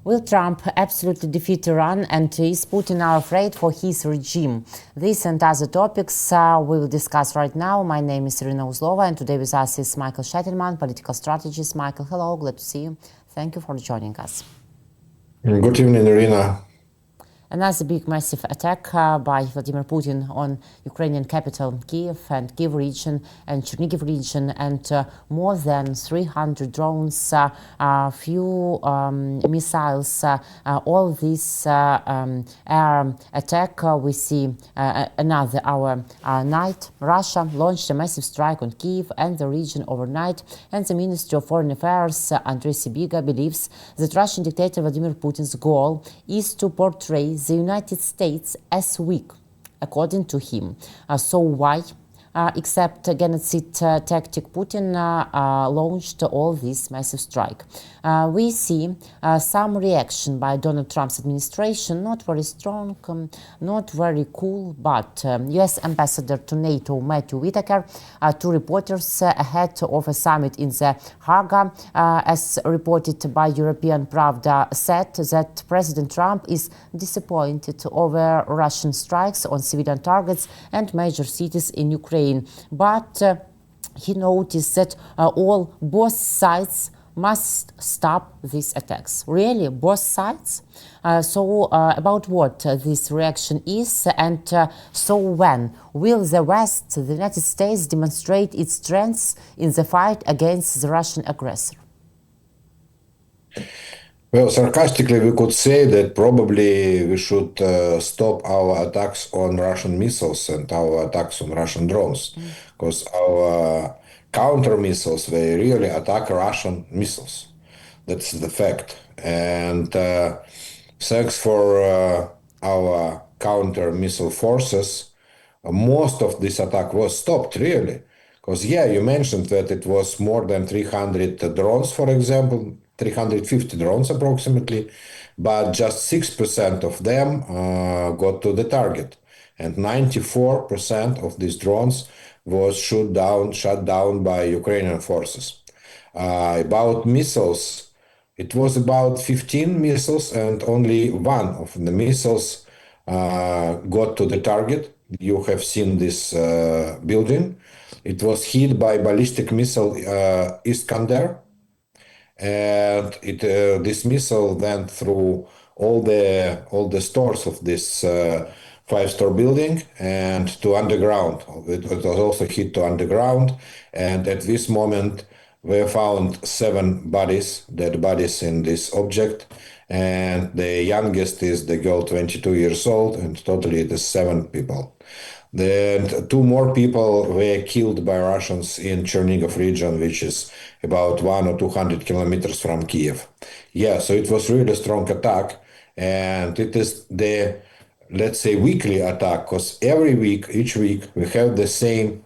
Will Trump absolutely defeat Iran, and is Putin now afraid for his regime? This and other topics we will discuss right now. My name is Irina Uzlova, and today with us is Michael Sheitelman, political strategist. Michael, hello, glad to see you. Thank you for joining us. Good evening, Irina. Another big, massive attack by Vladimir Putin on Ukrainian capital, Kyiv and Kyiv region and Chernihiv region, and more than 300 drones, few missiles, all this air attack. We see another hour night. Russia launched a massive strike on Kyiv and the region overnight, and the Ministry of Foreign Affairs, Andrei Sybiga, believes that Russian dictator Vladimir Putin's goal is to portray the United States as weak, according to him. So why, except genocide tactic, Putin launched all this massive strike? We see some reaction by Donald Trump's administration, not very strong, not very cool, but U.S. Ambassador to NATO Matthew Whitaker to reporters ahead of a summit in the Hague, as reported by European Pravda, said that President Trump is disappointed over Russian strikes on civilian targets and major cities in Ukraine. But he noticed that both sides must stop these attacks. Really, both sides? So about what this reaction is, and so when will the West, the United States, demonstrate its strength in the fight against the Russian aggressor? Well, sarcastically, we could say that probably we should stop our attacks on Russian missiles and our attacks on Russian drones, because our counter missiles, they really attack Russian missiles. That's the fact. And thanks for our counter missile forces, most of this attack was stopped, really. Because, yeah, you mentioned that it was more than 300 drones, for example, 350 drones approximately, but just 6% of them got to the target. And 94% of these drones was shut down by Ukrainian forces. About missiles, it was about 15 missiles, and only one of the missiles got to the target. You have seen this building. It was hit by ballistic missile Iskander, and this missile went through all the stores of this five-store building and to underground. It was also hit to underground, and at this moment we found 7 dead bodies in this object, and the youngest is the girl, 22 years old, and totally it is 7 people. Then 2 more people were killed by Russians in Chernihiv region, which is about 100 or 200 kilometers from Kyiv. Yeah, so it was really a strong attack, and it is the, let's say, weekly attack, because every week, each week, we have the same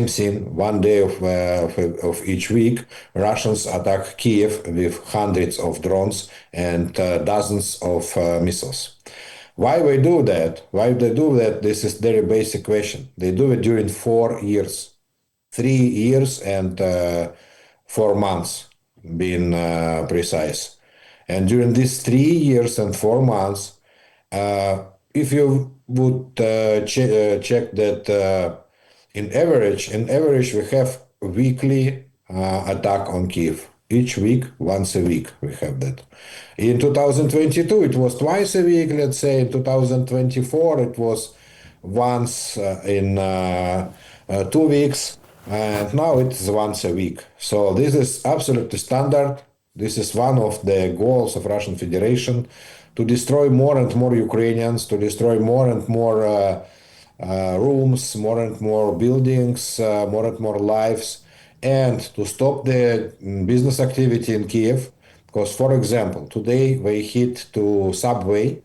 scene. One day of each week, Russians attack Kyiv with hundreds of drones and dozens of missiles. Why they do that? This is very basic question. They do it during 4 years, 3 years and 4 months, being precise. And during these 3 years and 4 months, if you would check that in average we have weekly attack on Kyiv. Each week, once a week, we have that. In 2022, it was twice a week, let's say. In 2024, it was once in 2 weeks, and now it's once a week. So this is absolutely standard. This is one of the goals of Russian Federation, to destroy more and more Ukrainians, to destroy more and more rooms, more and more buildings, more and more lives, and to stop the business activity in Kyiv. Because, for example, today they hit to subway,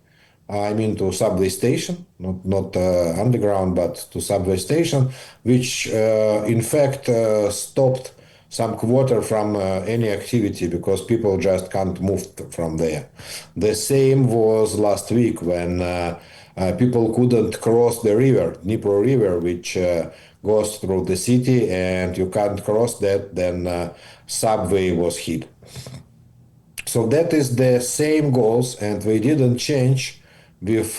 to subway station, not underground, but to subway station, which in fact stopped some quarter from any activity, because people just can't move from there. The same was last week when people couldn't cross the river, Dnipro River, which goes through the city, and you can't cross that, then subway was hit. So that is the same goals, and we didn't change with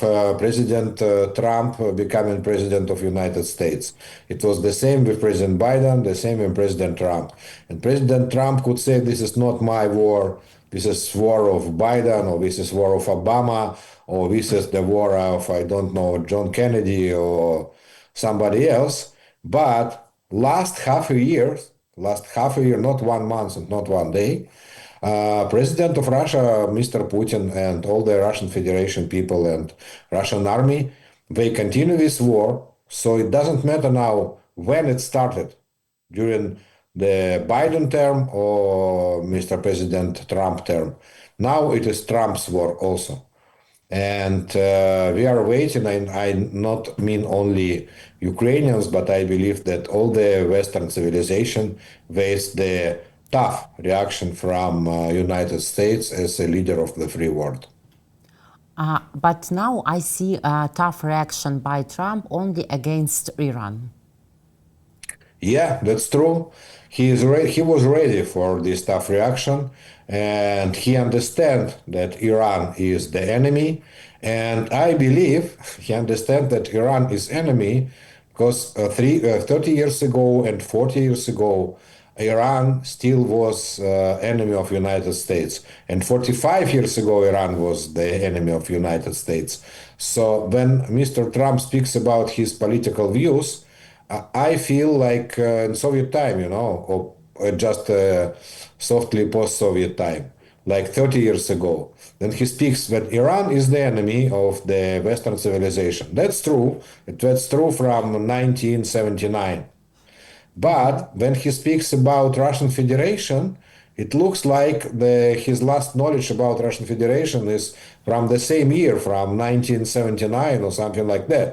President Trump becoming president of United States. It was the same with President Biden, the same with President Trump. And President Trump could say, "This is not my war. This is war of Biden, or this is war of Obama, or this is the war of, I don't know, John Kennedy or somebody else." But last half a year, not 1 month and not 1 day, President of Russia, Mr. Putin, and all the Russian Federation people and Russian army, they continue this war. So it doesn't matter now when it started, during the Biden term or Mr. President Trump term. Now it is Trump's war also. And we are waiting. I not mean only Ukrainians, but I believe that all the Western civilization waits the tough reaction from United States as a leader of the free world. But now I see a tough reaction by Trump only against Iran. Yeah, that's true. He was ready for this tough reaction, and he understands that Iran is the enemy. And I believe he understands that Iran is enemy because 30 years ago and 40 years ago, Iran still was enemy of United States, and 45 years ago, Iran was the enemy of United States. So when Mr. Trump speaks about his political views, I feel like in Soviet time, or just softly post-Soviet time, like 30 years ago. Then he speaks that Iran is the enemy of the Western civilization. That's true. That's true from 1979. But when he speaks about Russian Federation, it looks like his last knowledge about Russian Federation is from the same year, from 1979 or something like that.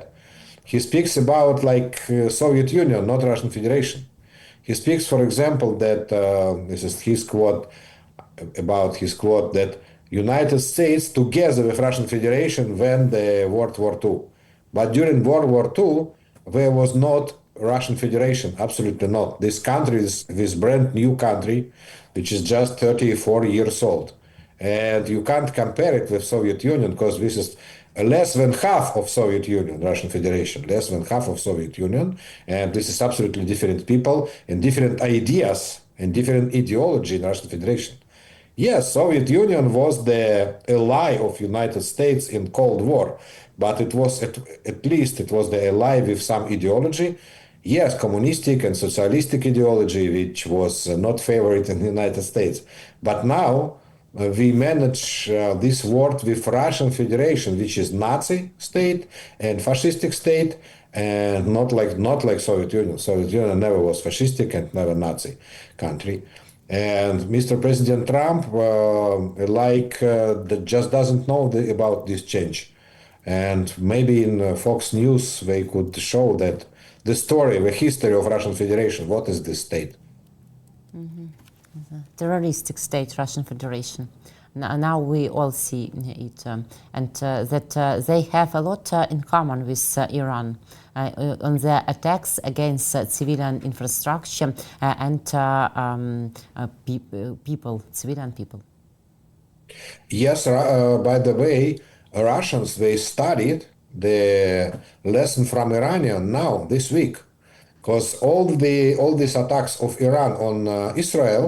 He speaks about like Soviet Union, not Russian Federation. He speaks, for example, that this is his quote about his quote that United States together with Russian Federation won the World War II. But during World War II, there was not Russian Federation, absolutely not. This country is this brand new country, which is just 34 years old. And you can't compare it with Soviet Union because this is less than half of Soviet Union, Russian Federation, less than half of Soviet Union. And this is absolutely different people and different ideas and different ideology in Russian Federation. Yes, Soviet Union was the ally of United States in Cold War, but it was at least it was the ally with some ideology. Yes, communistic and socialistic ideology, which was not favored in the United States. But now we manage this war with Russian Federation, which is Nazi state and fascistic state, and not like Soviet Union. Soviet Union never was fascistic and never Nazi country. And Mr. President Trump, that just doesn't know about this change. And maybe in Fox News they could show that the story, the history of Russian Federation. What is this state? Terroristic state, Russian Federation. Now we all see it, and that they have a lot in common with Iran on their attacks against civilian infrastructure and civilian people. Yes, by the way, Russians, they studied the lesson from Iranian now, this week, because all these attacks of Iran on Israel,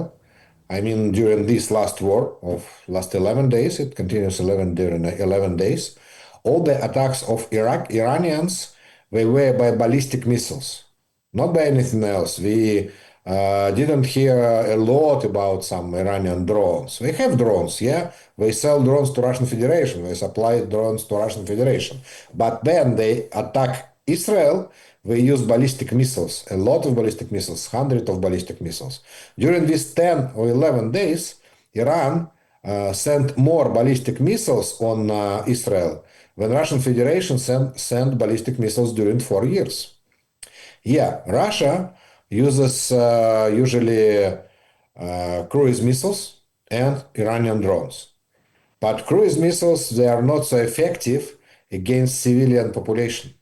I mean, during this last war of last 11 days, it continues during 11 days, all the attacks of Iranians, they were by ballistic missiles, not by anything else. We didn't hear a lot about some Iranian drones. They have drones, yeah. They sell drones to Russian Federation. They supply drones to Russian Federation. But then they attack Israel. They use ballistic missiles, a lot of ballistic missiles, hundreds of ballistic missiles. During these 10 or 11 days, Iran sent more ballistic missiles on Israel than Russian Federation sent ballistic missiles during 4 years. Yeah, Russia uses usually cruise missiles and Iranian drones. But cruise missiles, they are not so effective against civilian population.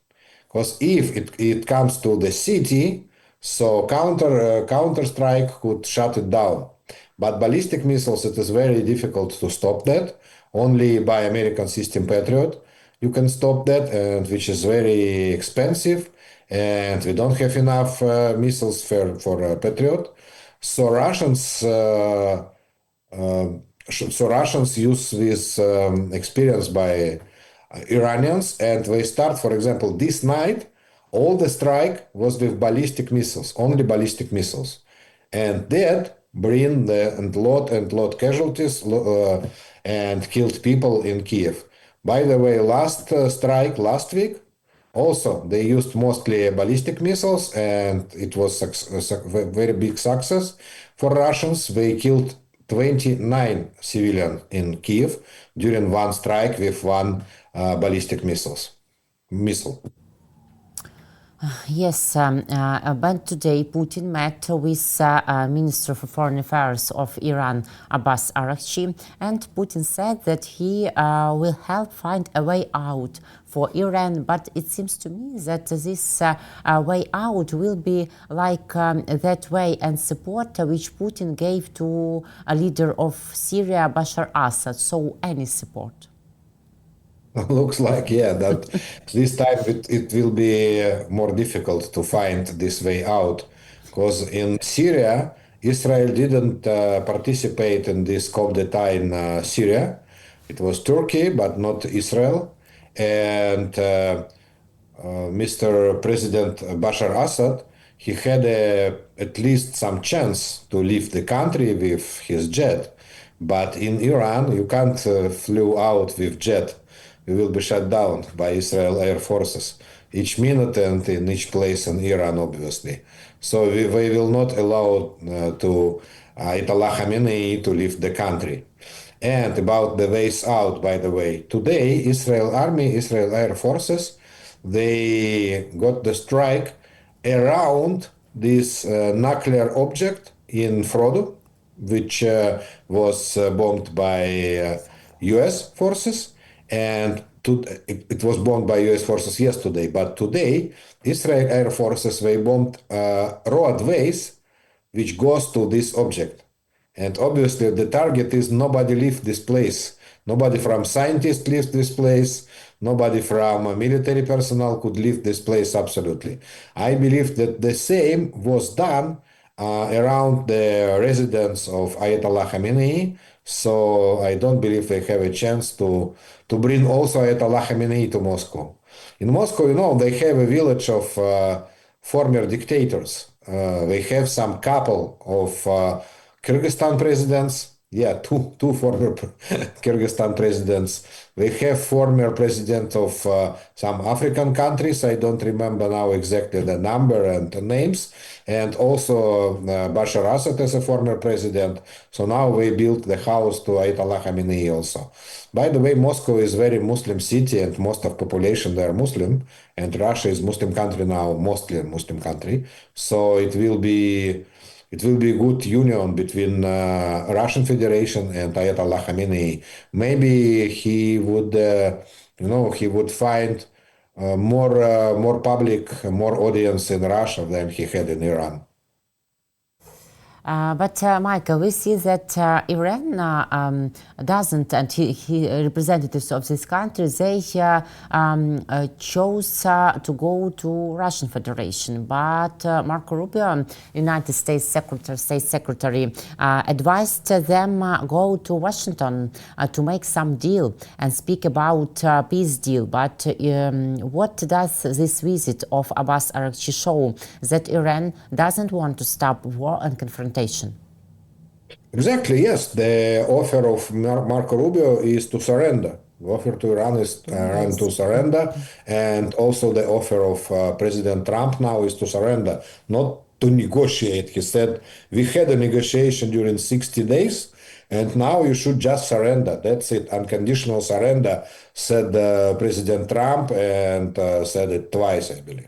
Because if it comes to the city, so counter strike could shut it down. But ballistic missiles, it is very difficult to stop that. Only by American system Patriot you can stop that, and which is very expensive, and we don't have enough missiles for Patriot. So Russians use this experience by Iranians, and they start, for example, this night, all the strike was with ballistic missiles, only ballistic missiles, and that bring the and lot casualties and killed people in Kiev. By the way, last strike last week, also they used mostly ballistic missiles, and it was a very big success for Russians. They killed 29 civilians in Kiev during one strike with one ballistic missile. Yes, but today Putin met with Minister for Foreign Affairs of Iran, Abbas Araghchi, and Putin said that he will help find a way out for Iran. But it seems to me that this way out will be like that way and support which Putin gave to a leader of Syria, Bashar Assad. So any support. Looks like, yeah, that this time it will be more difficult to find this way out, because in Syria, Israel didn't participate in this coup d'etat in Syria. It was Turkey, but not Israel. And Mr. President Bashar Assad, he had at least some chance to leave the country with his jet. But in Iran, you can't flew out with jet. You will be shut down by Israel Air Forces each minute and in each place in Iran, obviously. So we will not allow to Ayatollah Khamenei to leave the country. And about the ways out, by the way, today Israel Army, Israel Air Forces, they got the strike around this nuclear object in Frodo, which was bombed by U.S. forces, and it was bombed by U.S. forces yesterday. But today, Israel Air Forces they bombed roadways which goes to this object. And obviously, the target is nobody leave this place. Nobody from scientists leave this place. Nobody from military personnel could leave this place. Absolutely, I believe that the same was done around the residence of Ayatollah Khamenei. So I don't believe they have a chance to bring also Ayatollah Khamenei to Moscow. In Moscow, they have a village of former dictators. They have some couple of Kyrgyzstan presidents. Yeah, two former Kyrgyzstan presidents. They have former president of some African countries. I don't remember now exactly the number and the names. And also Bashar Assad as a former president. So now we built the house to Ayatollah Khamenei also. By the way, Moscow is very Muslim city and most of population there are Muslim. And Russia is Muslim country now, mostly a Muslim country. So it will be a good union between Russian Federation and Ayatollah Khamenei. Maybe he would find more public, more audience in Russia than he had in Iran. But Michael, we see that Iran doesn't, and representatives of this country, they chose to go to Russian Federation. But Marco Rubio, United States State Secretary, advised them go to Washington to make some deal and speak about peace deal. But what does this visit of Abbas Araghchi show? That Iran doesn't want to stop war and confrontation. Exactly, yes. The offer of Marco Rubio is to surrender. The offer to Iran is Iran to surrender. And also the offer of President Trump now is to surrender, not to negotiate. He said, we had a negotiation during 60 days, and now you should just surrender. That's it. Unconditional surrender, said President Trump, and said it twice, I believe.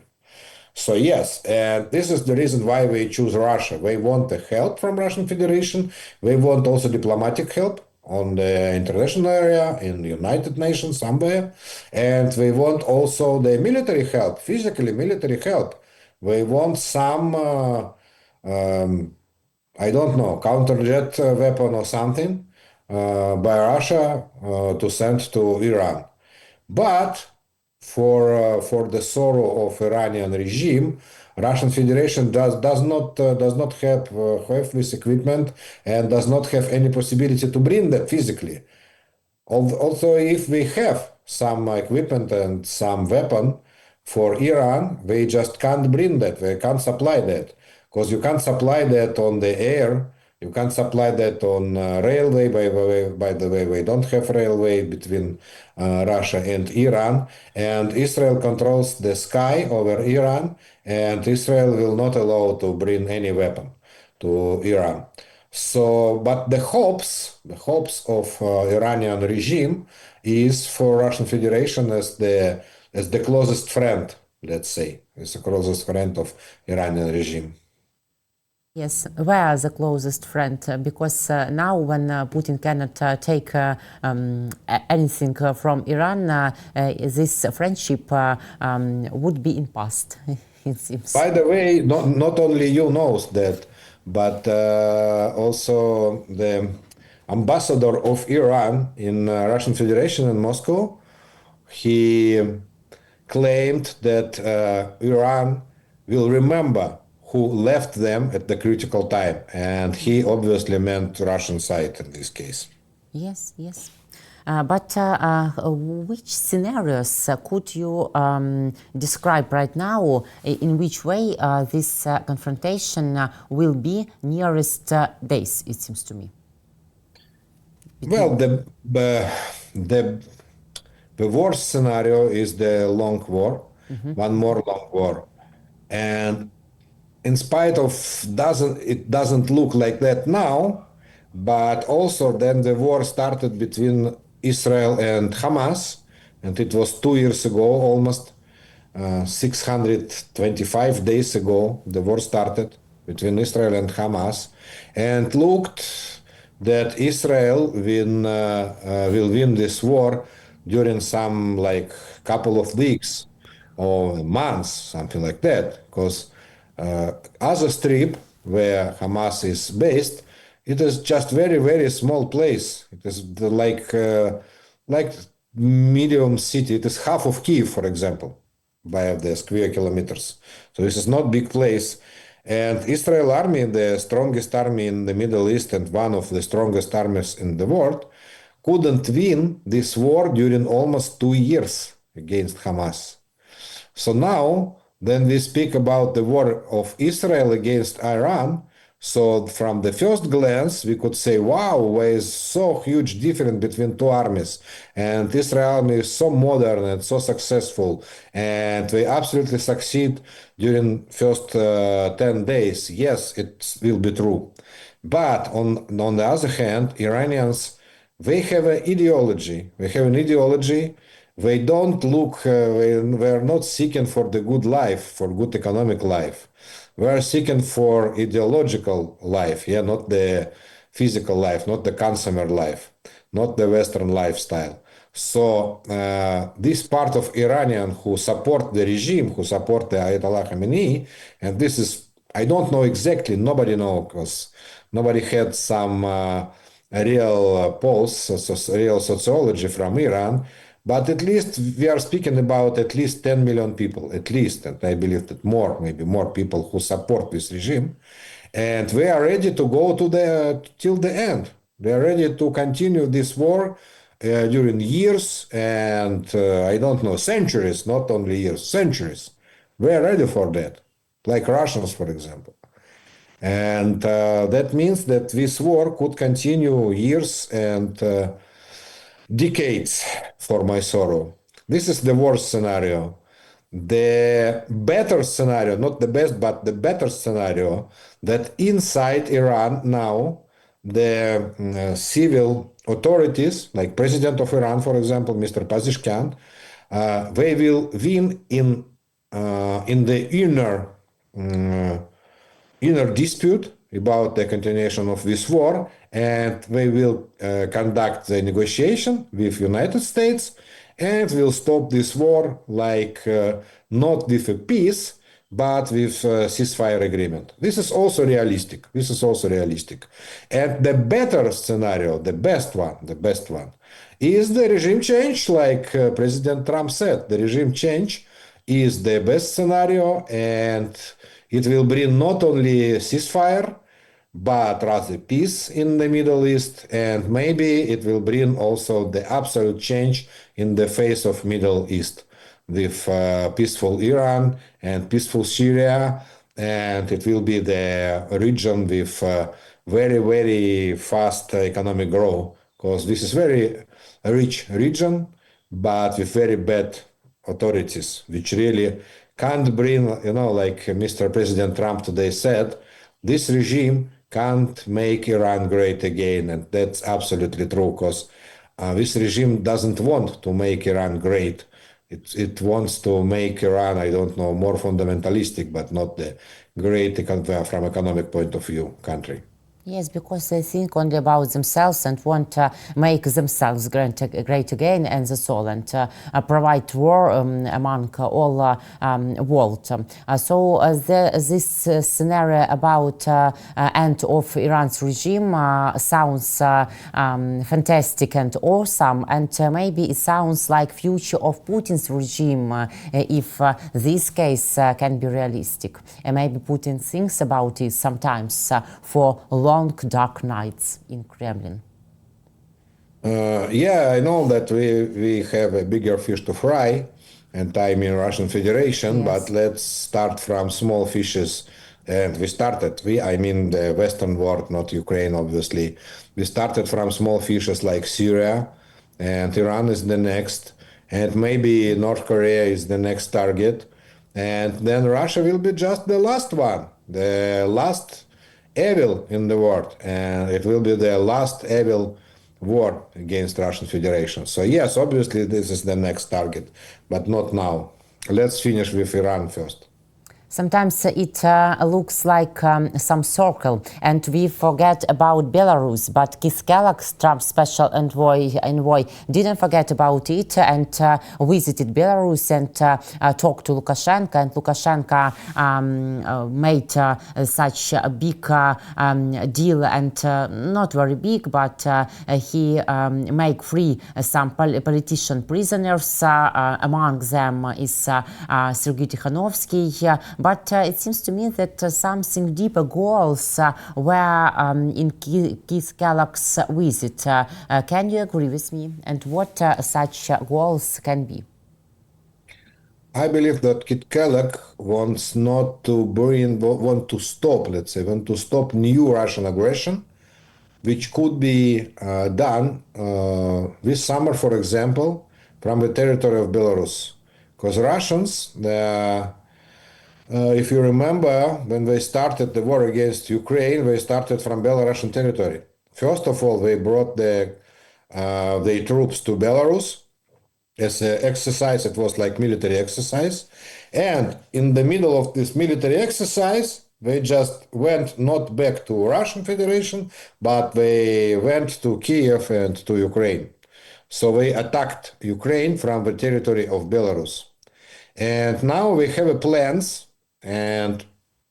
So yes, and this is the reason why we choose Russia. We want the help from Russian Federation. We want also diplomatic help on the international area, in the United Nations somewhere. And we want also the military help, physically military help. We want some I don't know, counter-jet weapon or something by Russia to send to Iran. But for the sorrow of Iranian regime, Russian Federation does not have this equipment and does not have any possibility to bring that physically. Also, if we have some equipment and some weapon for Iran, they just can't bring that. They can't supply that because you can't supply that on the air. You can't supply that on railway. By the way, we don't have railway between Russia and Iran, and Israel controls the sky over Iran, and Israel will not allow to bring any weapon to Iran. So, but the hopes of Iranian regime is for Russian Federation as the closest friend, let's say, as the closest friend of Iranian regime. Yes, where the closest friend? Because now, when Putin cannot take anything from Iran, this friendship would be in past. It seems. By the way, not only you knows that, but also the ambassador of Iran in Russian Federation in Moscow, he claimed that Iran will remember who left them at the critical time, and he obviously meant Russian side in this case. Yes, yes. But which scenarios could you describe right now? In which way this confrontation will be nearest days? It seems to me. Well, the worst scenario is the long war, one more long war, and in spite of it doesn't look like that now, but also then the war started between Israel and Hamas, and it was 2 years ago, almost 625 days ago, the war started between Israel and Hamas, and looked that Israel will win this war during some like couple of weeks or months, something like that, because Gaza Strip, where Hamas is based, it is just very, very small place. It is like medium city. It is half of Kyiv, for example, by the square kilometers. So this is not big place. And Israel army, the strongest army in the Middle East and one of the strongest armies in the world, couldn't win this war during almost 2 years against Hamas. So now, then we speak about the war of Israel against Iran. So from the first glance, we could say, wow, there is so huge difference between two armies. And Israel army is so modern and so successful. And they absolutely succeed during first 10 days. Yes, it will be true. But on the other hand, Iranians, they have an ideology. They have an ideology. They don't look, they are not seeking for the good life, for good economic life. We are seeking for ideological life, yeah, not the physical life, not the consumer life, not the Western lifestyle. So this part of Iranian who support the regime, who support the Ayatollah Khamenei, and this is, I don't know exactly, nobody knows, because nobody had some real polls, real sociology from Iran, but at least we are speaking about at least 10 million people, at least, and I believe that more, maybe more people who support this regime, and we are ready to go to the till the end. They are ready to continue this war during years and I don't know, centuries, not only years, centuries. We are ready for that, like Russians, for example. And that means that this war could continue years and decades for my sorrow. This is the worst scenario. The better scenario, not the best, but the better scenario, that inside Iran now, the civil authorities, like President of Iran, for example, Mr. Pezeshkian, they will win in the inner dispute about the continuation of this war, and they will conduct the negotiation with United States and will stop this war like not with a peace, but with ceasefire agreement. This is also realistic. This is also realistic. And the better scenario, the best one, is the regime change, like President Trump said. The regime change is the best scenario, and it will bring not only ceasefire, but rather peace in the Middle East, and maybe it will bring also the absolute change in the face of Middle East with peaceful Iran and peaceful Syria, and it will be the region with very, very fast economic growth, because this is very rich region, but with very bad authorities, which really can't bring, like Mr. President Trump today said, this regime can't make Iran great again. And that's absolutely true, because this regime doesn't want to make Iran great. It wants to make Iran, I don't know, more fundamentalistic, but not the great from economic point of view country. Yes, because they think only about themselves and want to make themselves great again, and that's all, and provide war among all world. This scenario about end of Iran's regime sounds fantastic and awesome, and maybe it sounds like future of Putin's regime if this case can be realistic. And maybe Putin thinks about it sometimes for long dark nights in Kremlin. Yeah, I know that we have a bigger fish to fry, and I mean Russian Federation, Yes. but let's start from small fishes. And I mean the Western world, not Ukraine, obviously. We started from small fishes like Syria, and Iran is the next, and maybe North Korea is the next target. And then Russia will be just the last one, the last evil in the world, and it will be the last evil war against Russian Federation. So yes, obviously this is the next target, but not now. Let's finish with Iran first. Sometimes it looks like some circle, and we forget about Belarus. But Keith Kellogg, Trump's special envoy, didn't forget about it and visited Belarus and talked to Lukashenko. And Lukashenko made such a big deal, and not very big, but he made free some politician prisoners. Among them is Sergei Tikhanovsky. But it seems to me that something deeper goals were in Keith Kellogg's visit. Can you agree with me? And what such goals can be? I believe that Keith Kellogg wants not to want to stop, let's say, want to stop new Russian aggression, which could be done this summer, for example, from the territory of Belarus. Because Russians, if you remember, when they started the war against Ukraine, they started from Belarusian territory. First of all, they brought their troops to Belarus as an exercise. It was like military exercise. And in the middle of this military exercise, they just went not back to Russian Federation, but they went to Kyiv and to Ukraine. So they attacked Ukraine from the territory of Belarus. And now we have plans, and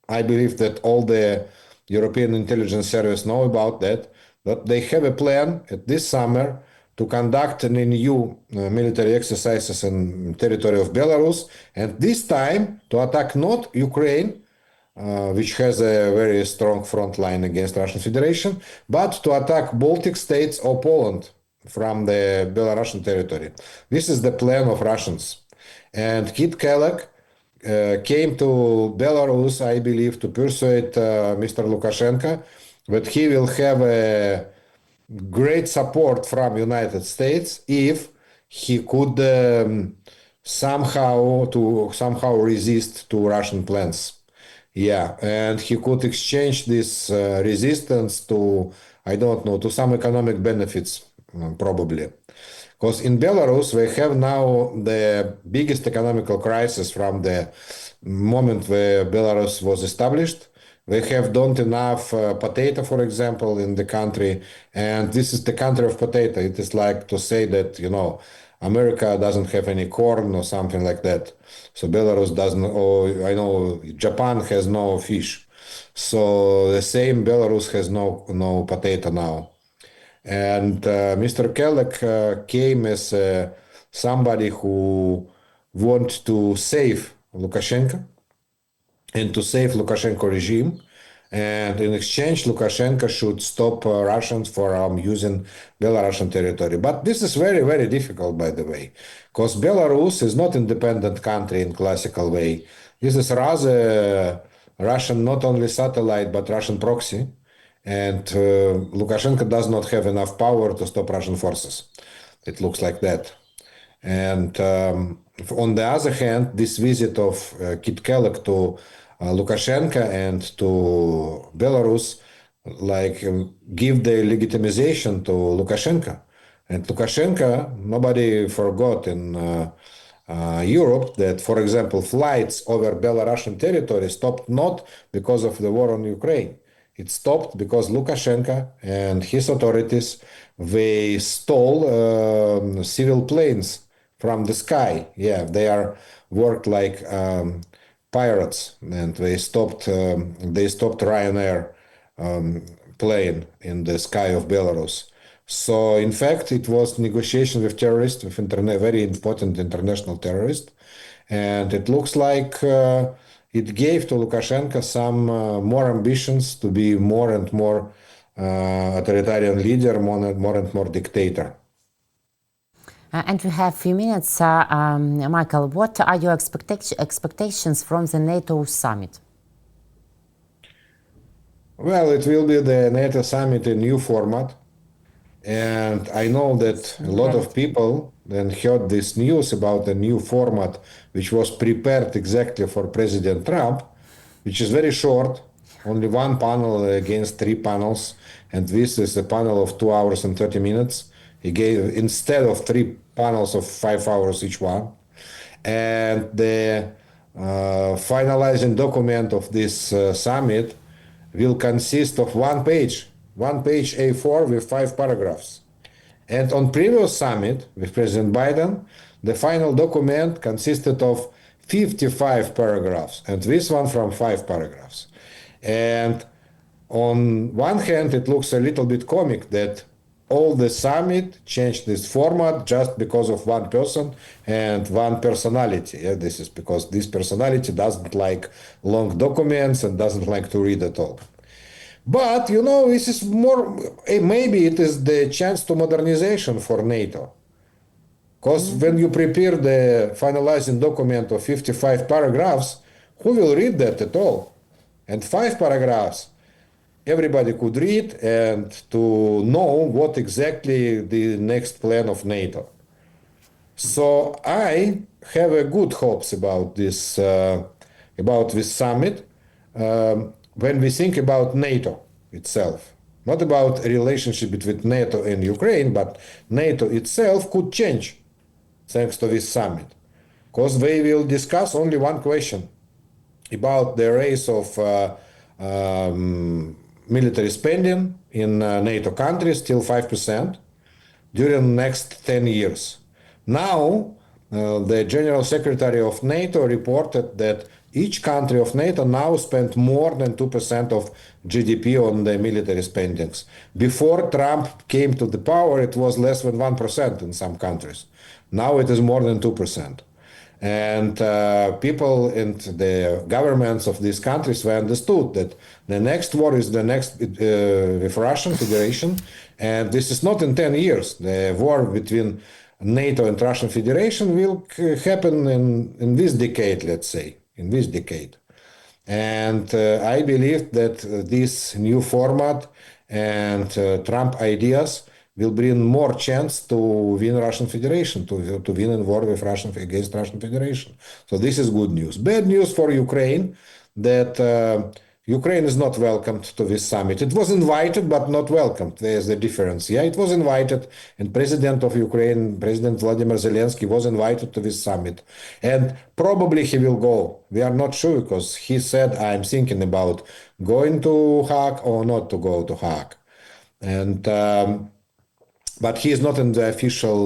I believe that all the European intelligence service know about that, but they have a plan at this summer to conduct an new military exercises in territory of Belarus, and this time to attack not Ukraine, which has a very strong front line against Russian Federation, but to attack Baltic states or Poland from the Belarusian territory. This is the plan of Russians. And Keith Kellogg came to Belarus, I believe, to persuade Mr. Lukashenko that he will have a great support from United States if he could somehow resist to Russian plans. Yeah, and he could exchange this resistance to, I don't know, to some economic benefits, probably. Because in Belarus, they have now the biggest economical crisis from the moment where Belarus was established. We have don't enough potato, for example, in the country, and this is the country of potato. It is like to say that, America doesn't have any corn or something like that. So Belarus doesn't, or I know Japan has no fish. So the same Belarus has no potato now. And Mr. Kellogg came as somebody who wants to save Lukashenko and to save Lukashenko regime. And in exchange, Lukashenko should stop Russians from using Belarusian territory. But this is very, very difficult, by the way, because Belarus is not independent country in classical way. This is rather Russian, not only satellite, but Russian proxy. And Lukashenko does not have enough power to stop Russian forces. It looks like that. And on the other hand, this visit of Kit Kellogg to Lukashenko and to Belarus, like give the legitimization to Lukashenko. And Lukashenko, nobody forgot in Europe that, for example, flights over Belarusian territory stopped not because of the war on Ukraine. It stopped because Lukashenko and his authorities, they stole civil planes from the sky. Yeah, they are worked like pirates, and they stopped Ryanair plane in the sky of Belarus. So in fact, it was negotiation with terrorists, with very important international terrorists, and it looks like it gave to Lukashenko some more ambitions to be more and more authoritarian leader, more and more dictator. And we have a few minutes. Michael, what are your expectations from the NATO summit? Well, it will be the NATO summit in new format. And I know that a lot of people then heard this news about the new format, which was prepared exactly for President Trump, which is very short, only one panel against three panels. And this is a panel of 2 hours and 30 minutes. He gave, instead of three panels of 5 hours each one. And the finalizing document of this summit will consist of one page A4 with 5 paragraphs. And on previous summit with President Biden, the final document consisted of 55 paragraphs, and this one from 5 paragraphs. And on one hand, it looks a little bit comic that all the summit changed this format just because of one person and one personality. Yeah, this is because this personality doesn't like long documents and doesn't like to read at all. But, this is more, maybe it is the chance to modernization for NATO. Because when you prepare the finalizing document of 55 paragraphs, who will read that at all? And 5 paragraphs, everybody could read and to know what exactly the next plan of NATO. So I have a good hopes about this summit. When we think about NATO itself, not about a relationship between NATO and Ukraine, but NATO itself could change thanks to this summit. Because they will discuss only one question about the raise of military spending in NATO countries till 5% during the next 10 years. Now, the General Secretary of NATO reported that each country of NATO now spent more than 2% of GDP on the military spendings. Before Trump came to the power, it was less than 1% in some countries. Now it is more than 2%. And people in the governments of these countries were understood that the next war is the next with Russian Federation, and this is not in 10 years. The war between NATO and Russian Federation will happen in this decade, let's say, in this decade. And I believe that this new format and Trump ideas will bring more chance to win Russian Federation, to win a war with against Russian Federation. So this is good news. Bad news for Ukraine that Ukraine is not welcomed to this summit. It was invited, but not welcomed. There's the difference. Yeah, it was invited, and President of Ukraine, President Vladimir Zelensky, was invited to this summit. And probably he will go. We are not sure because he said, I'm thinking about going to Hague or not to go to Hague. And but he is not in the official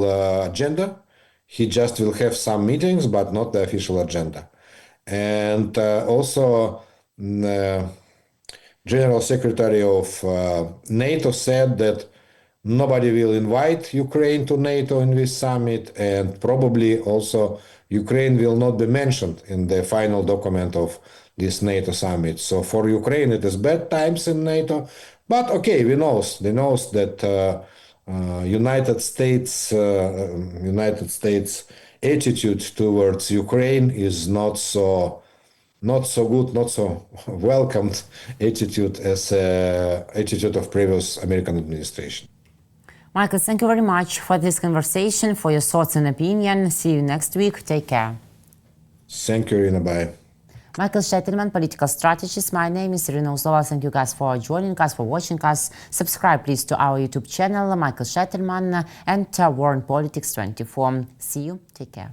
agenda. He just will have some meetings, but not the official agenda. And also, General Secretary of NATO said that nobody will invite Ukraine to NATO in this summit, and probably also Ukraine will not be mentioned in the final document of this NATO summit. So for Ukraine, it is bad times in NATO, but okay, we knows that United States attitude towards Ukraine is not so good, not so welcomed attitude as attitude of previous American administration. Michael, thank you very much for this conversation, for your thoughts and opinion. See you next week. Take care. Thank you, Irina. Bye. Michael Sheitelman, political strategist. My name is Irina Uzlova. Thank you guys for joining us, for watching us. Subscribe, please, to our YouTube channel, Michael Sheitelman, and War and Politics 24. See you. Take care.